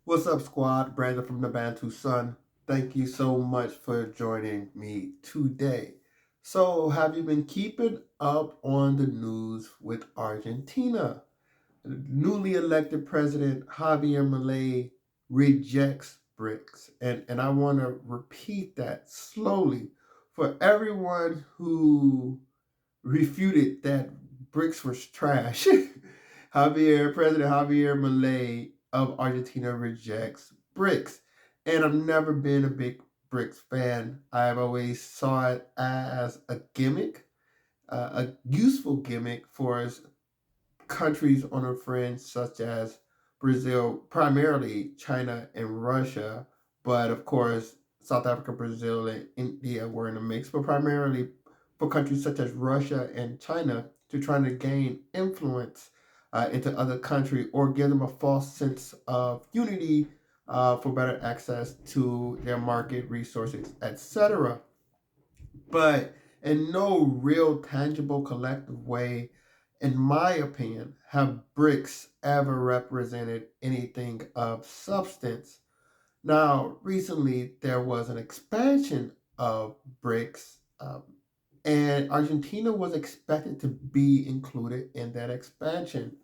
What's up, squad? Brandon from the Bantu Sun. Thank you so much for joining me today. So, have you been keeping up on the news with Argentina? The newly elected president Javier Milei rejects BRICS. And I want to repeat that slowly for everyone who refuted that BRICS was trash. President Javier Milei of Argentina rejects BRICS. And I've never been a big BRICS fan. I've always saw it as a gimmick, a useful gimmick for countries on our friends such as Brazil, primarily China and Russia, but of course South Africa, Brazil, and India were in the mix, but primarily for countries such as Russia and China to try to gain influence into other countries or give them a false sense of unity for better access to their market resources, etc. But in no real tangible collective way, in my opinion, have BRICS ever represented anything of substance. Now, recently there was an expansion of BRICS, and Argentina was expected to be included in that expansion.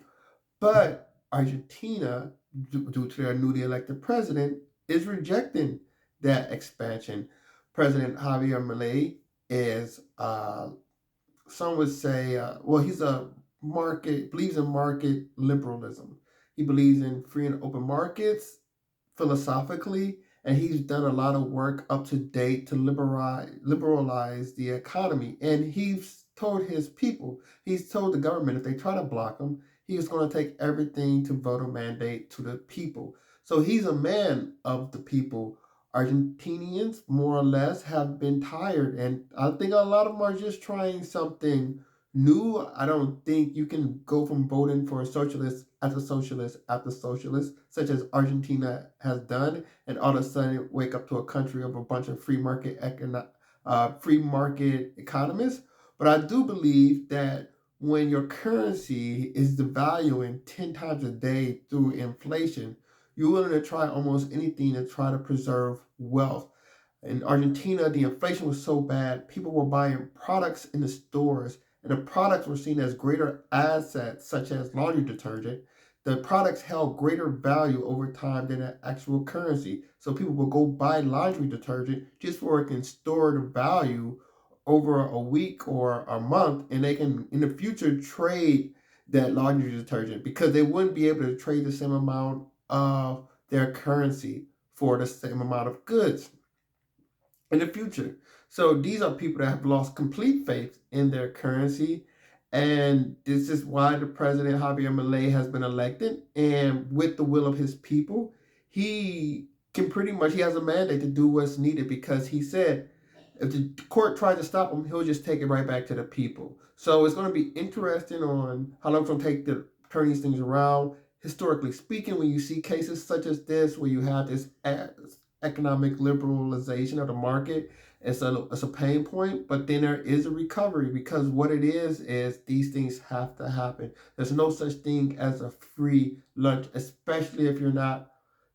But Argentina, due to their newly elected president, is rejecting that expansion. President Javier Milei is, some would say, well, he's believes in market liberalism. He believes in free and open markets philosophically, and he's done a lot of work up to date to liberalize the economy. And he's told the government if they try to block him, he's going to take everything to vote a mandate to the people. So he's a man of the people. Argentinians, more or less, have been tired, and I think a lot of them are just trying something new. I don't think you can go from voting for a socialist after socialist after socialist, such as Argentina has done, and all of a sudden wake up to a country of a bunch of free market economists. But I do believe that when your currency is devaluing 10 times a day through inflation, you're willing to try almost anything to try to preserve wealth. In Argentina, the inflation was so bad, people were buying products in the stores, and the products were seen as greater assets, such as laundry detergent. The products held greater value over time than an actual currency. So people will go buy laundry detergent just for it can store the value over a week or a month, and they can in the future trade that laundry detergent because they wouldn't be able to trade the same amount of their currency for the same amount of goods in the future. So these are people that have lost complete faith in their currency. And this is why the president Javier Milei has been elected. And with the will of his people, he he has a mandate to do what's needed because he said if the court tries to stop him, he'll just take it right back to the people. So it's going to be interesting on how long it's going to take to turn these things around. Historically speaking, when you see cases such as this, where you have this economic liberalization of the market, it's a pain point, but then there is a recovery because what it is these things have to happen. There's no such thing as a free lunch, especially if you're not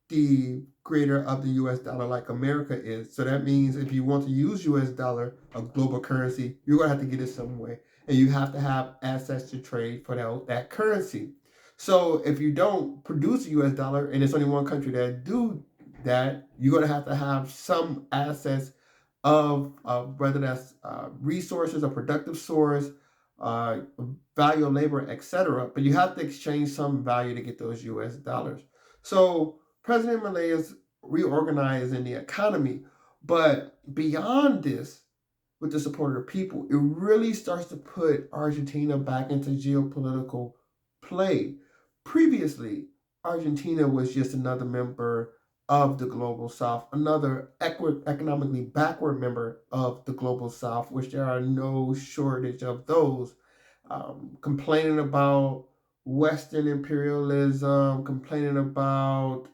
the creator of the US dollar like America is. So that means if you want to use US dollar, a global currency, you're going to have to get it some way. And you have to have assets to trade for that currency. So if you don't produce a US dollar and it's only one country that do that, you're going to have some assets of whether that's resources, a productive source, uh, value of labor, etc. But you have to exchange some value to get those US dollars. So President Milei is reorganizing the economy. But beyond this, with the support of the people, it really starts to put Argentina back into geopolitical play. Previously, Argentina was just another member of the global south, another economically backward member of the global south, which there are no shortage of those, complaining about Western imperialism, complaining about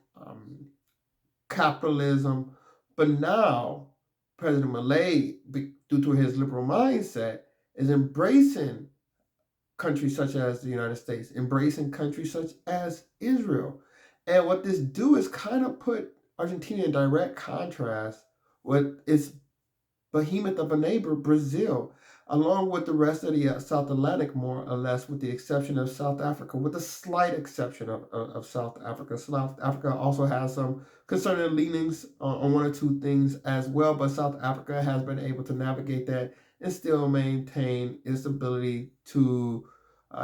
capitalism. But now, President Milei, due to his liberal mindset, is embracing countries such as the United States, embracing countries such as Israel. And what this do is kind of put Argentina in direct contrast with its behemoth of a neighbor, Brazil, along with the rest of the South Atlantic, more or less, with the exception of South Africa, with a slight exception of South Africa. South Africa also has some concerning leanings on one or two things as well, but South Africa has been able to navigate that and still maintain its ability to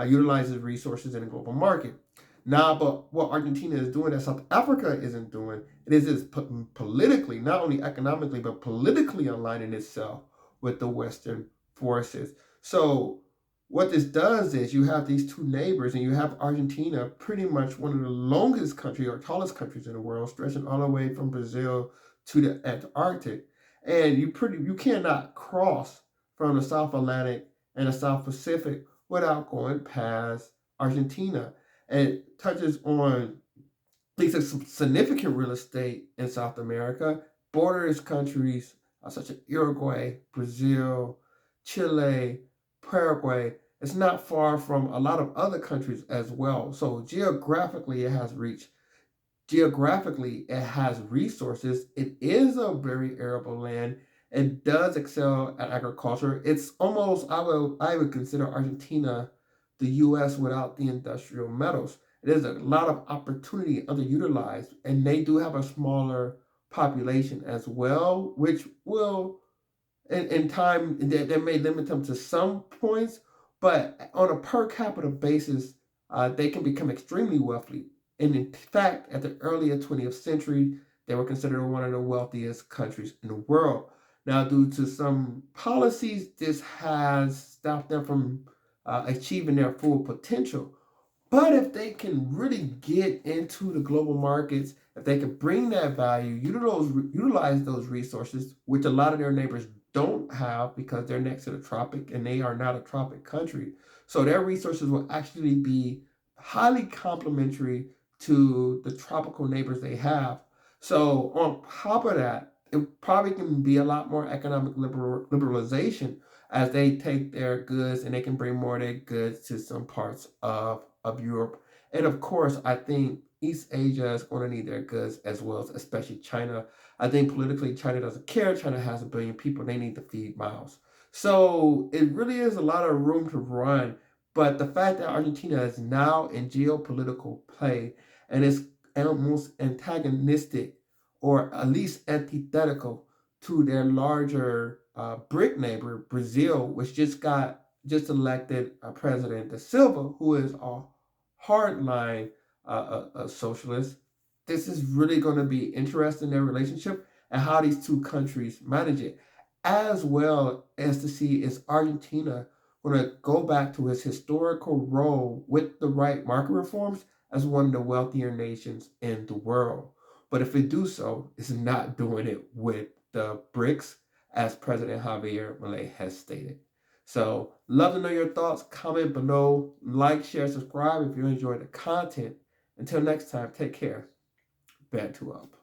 utilize its resources in the global market. Now, but what Argentina is doing that South Africa isn't doing, it is politically, not only economically, but politically aligning itself with the Western forces. So, what this does is you have these two neighbors, and you have Argentina, pretty much one of the longest countries or tallest countries in the world, stretching all the way from Brazil to the Antarctic. And you cannot cross from the South Atlantic and the South Pacific without going past Argentina. And it touches on at least some significant real estate in South America, borders countries such as Uruguay, Brazil, Chile, Paraguay. It's not far from a lot of other countries as well. So geographically, it has reach. Geographically, it has resources. It is a very arable land. It does excel at agriculture. It's almost I would consider Argentina the U.S. without the industrial metals. There's a lot of opportunity underutilized, and they do have a smaller population as well, which will in time that may limit them to some points, but on a per capita basis, they can become extremely wealthy. And in fact, at the earlier 20th century, they were considered one of the wealthiest countries in the world. Now, due to some policies, this has stopped them from achieving their full potential. But if they can really get into the global markets, if they can bring that value, utilize those resources, which a lot of their neighbors don't have because they're next to the tropic and they are not a tropic country. So their resources will actually be highly complementary to the tropical neighbors they have. So on top of that, it probably can be a lot more economic liberalization as they take their goods and they can bring more of their goods to some parts of Europe. And of course, I think East Asia is going to need their goods as well, as especially China. I think politically, China doesn't care. China has 1 billion people. They need to feed miles. So it really is a lot of room to run. But the fact that Argentina is now in geopolitical play and is almost antagonistic or at least antithetical to their larger BRIC neighbor, Brazil, which just elected President Da Silva, who is a hardline socialist. This is really going to be interesting, their relationship and how these two countries manage it, as well as to see is Argentina going to go back to its historical role with the right market reforms as one of the wealthier nations in the world. But if it do so, it's not doing it with the BRICS, as President Javier Milei has stated. So, love to know your thoughts. Comment below, like, share, subscribe if you enjoyed the content. Until next time, take care. Bad to up.